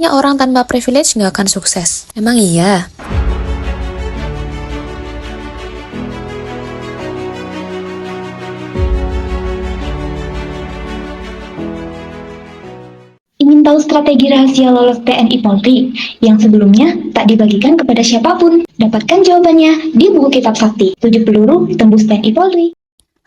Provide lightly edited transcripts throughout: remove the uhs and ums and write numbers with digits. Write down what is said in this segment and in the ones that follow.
Ya, orang tanpa privilege nggak akan sukses. Emang iya? Ingin tahu strategi rahasia lolos TNI Polri yang sebelumnya tak dibagikan kepada siapapun? Dapatkan jawabannya di buku Kitab Sakti, 7 peluru tembus TNI Polri.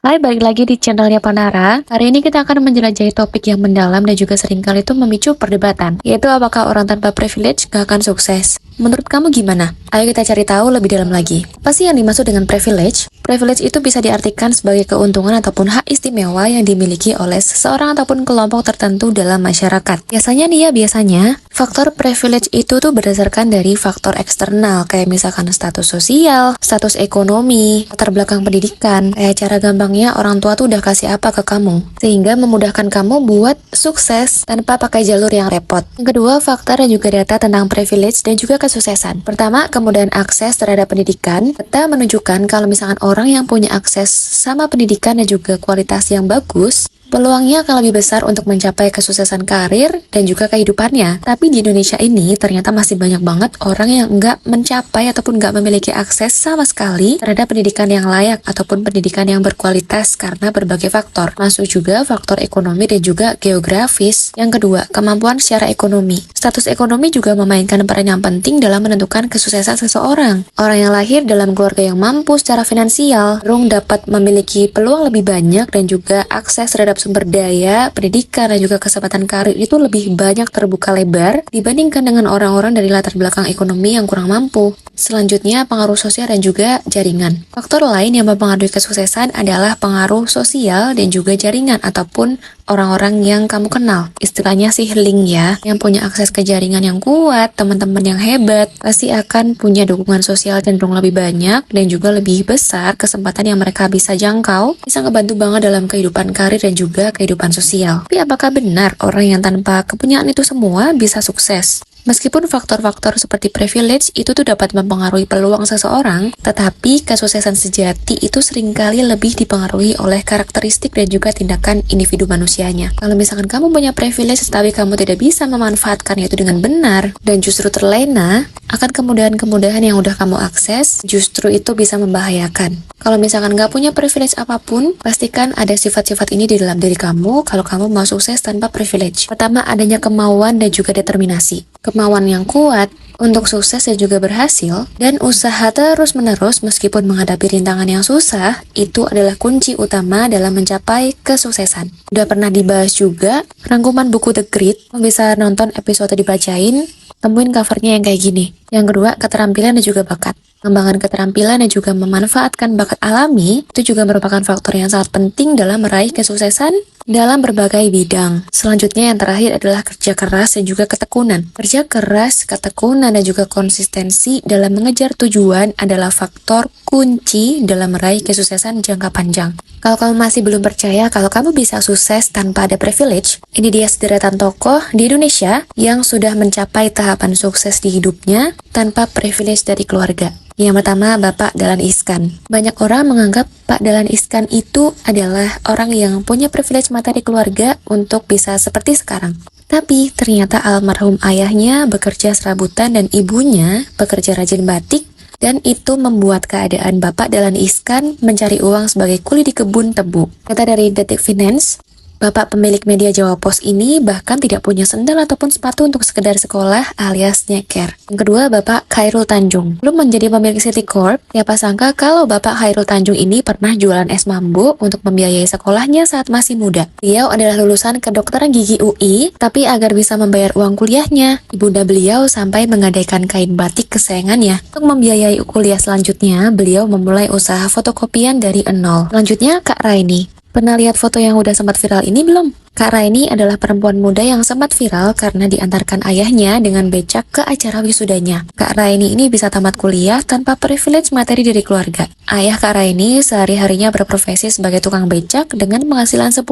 Hai, balik lagi di channelnya Panara. Hari ini kita akan menjelajahi topik yang mendalam dan juga seringkali itu memicu perdebatan, yaitu apakah orang tanpa privilege gak akan sukses? Menurut kamu gimana? Ayo kita cari tahu lebih dalam lagi. Apa sih yang dimaksud dengan privilege? Privilege itu bisa diartikan sebagai keuntungan ataupun hak istimewa yang dimiliki oleh seseorang ataupun kelompok tertentu dalam masyarakat. Biasanya faktor privilege itu tuh berdasarkan dari faktor eksternal, kayak misalkan status sosial, status ekonomi, latar belakang pendidikan. Kayak cara gampangnya orang tua tuh udah kasih apa ke kamu, sehingga memudahkan kamu buat sukses tanpa pakai jalur yang repot. Yang kedua, faktor dan juga data tentang privilege dan juga kesuksesan. Pertama, kemudahan akses terhadap pendidikan. Data menunjukkan kalau misalkan orang yang punya akses sama pendidikan dan juga kualitas yang bagus, peluangnya akan lebih besar untuk mencapai kesuksesan karir dan juga kehidupannya. Tapi di Indonesia ini ternyata masih banyak banget orang yang nggak mencapai ataupun nggak memiliki akses sama sekali terhadap pendidikan yang layak ataupun pendidikan yang berkualitas karena berbagai faktor. Masuk juga faktor ekonomi dan juga geografis. Yang kedua, kemampuan secara ekonomi. Status ekonomi juga memainkan peran yang penting dalam menentukan kesuksesan seseorang. Orang yang lahir dalam keluarga yang mampu secara finansial, cenderung dapat memiliki peluang lebih banyak dan juga akses terhadap sumber daya, pendidikan, dan juga kesempatan karir itu lebih banyak terbuka lebar dibandingkan dengan orang-orang dari latar belakang ekonomi yang kurang mampu. Selanjutnya, pengaruh sosial dan juga jaringan. Faktor lain yang mempengaruhi kesuksesan adalah pengaruh sosial dan juga jaringan ataupun orang-orang yang kamu kenal. Istilahnya sih link ya, yang punya akses ke jaringan yang kuat, teman-teman yang hebat, pasti akan punya dukungan sosial cenderung lebih banyak dan juga lebih besar kesempatan yang mereka bisa jangkau, bisa ngebantu banget dalam kehidupan karir dan juga kehidupan sosial. Tapi apakah benar orang yang tanpa kepunyaan itu semua bisa sukses? Meskipun faktor-faktor seperti privilege itu tuh dapat mempengaruhi peluang seseorang, tetapi kesuksesan sejati itu seringkali lebih dipengaruhi oleh karakteristik dan juga tindakan individu manusianya. Kalau misalkan kamu punya privilege tapi kamu tidak bisa memanfaatkannya itu dengan benar dan justru terlena akan kemudahan-kemudahan yang udah kamu akses, justru itu bisa membahayakan. Kalau misalkan nggak punya privilege apapun, pastikan ada sifat-sifat ini di dalam diri kamu kalau kamu mau sukses tanpa privilege. Pertama, adanya kemauan dan juga determinasi. Kemauan yang kuat untuk sukses dan juga berhasil, dan usaha terus-menerus meskipun menghadapi rintangan yang susah, itu adalah kunci utama dalam mencapai kesuksesan. Udah pernah dibahas juga, rangkuman buku The Grit, kamu bisa nonton episode dibacain, temuin covernya yang kayak gini. Yang kedua, keterampilan dan juga bakat. Pengembangan keterampilan dan juga memanfaatkan bakat alami itu juga merupakan faktor yang sangat penting dalam meraih kesuksesan dalam berbagai bidang. Selanjutnya yang terakhir adalah kerja keras dan juga ketekunan. Kerja keras, ketekunan, dan juga konsistensi dalam mengejar tujuan adalah faktor kunci dalam meraih kesuksesan jangka panjang. Kalau kamu masih belum percaya kalau kamu bisa sukses tanpa ada privilege, ini dia sederetan tokoh di Indonesia yang sudah mencapai tahapan sukses di hidupnya tanpa privilege dari keluarga. Yang pertama, Bapak Dahlan Iskan. Banyak orang menganggap Pak Dahlan Iskan itu adalah orang yang punya privilege materi keluarga untuk bisa seperti sekarang. Tapi ternyata almarhum ayahnya bekerja serabutan dan ibunya bekerja rajin batik, dan itu membuat keadaan Bapak Dahlan Iskan mencari uang sebagai kuli di kebun tebu. Kata dari Detik Finance, Bapak pemilik media Jawa Pos ini bahkan tidak punya sendal ataupun sepatu untuk sekedar sekolah alias nyeker. Yang kedua, Bapak Khairul Tanjung. Belum menjadi pemilik City Corp, siapa sangka kalau Bapak Khairul Tanjung ini pernah jualan es mambo untuk membiayai sekolahnya saat masih muda. Beliau adalah lulusan kedokteran gigi UI, tapi agar bisa membayar uang kuliahnya, ibunda beliau sampai menggadaikan kain batik kesayangannya. Untuk membiayai kuliah selanjutnya, beliau memulai usaha fotokopian dari nol. Selanjutnya, Kak Raini. Pernah lihat foto yang udah sempat viral ini belum? Kak Raini adalah perempuan muda yang sempat viral karena diantarkan ayahnya dengan becak ke acara wisudanya. Kak Raini ini bisa tamat kuliah tanpa privilege materi dari keluarga. Ayah Kak Raini sehari-harinya berprofesi sebagai tukang becak dengan penghasilan 10.000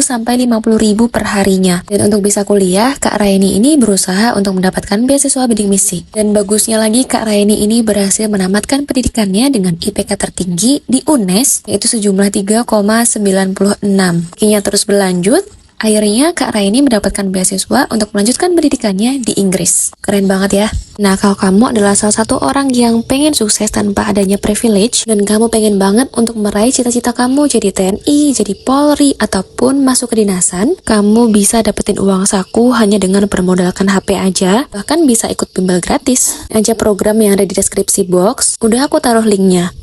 sampai 50.000 per harinya. Dan untuk bisa kuliah, Kak Raini ini berusaha untuk mendapatkan beasiswa bidik misi. Dan bagusnya lagi, Kak Raini ini berhasil menamatkan pendidikannya dengan IPK tertinggi di UNES, yaitu sejumlah 3,96. Kini terus berlanjut, Akhirnya Kak Raini mendapatkan beasiswa untuk melanjutkan pendidikannya di Inggris. Keren banget ya. Nah, kalau kamu adalah salah satu orang yang pengen sukses tanpa adanya privilege, dan kamu pengen banget untuk meraih cita-cita kamu jadi TNI, jadi Polri, ataupun masuk kedinasan, kamu bisa dapetin uang saku hanya dengan bermodalkan HP aja, bahkan bisa ikut bimbel gratis. Aja program yang ada di deskripsi box, udah aku taruh linknya.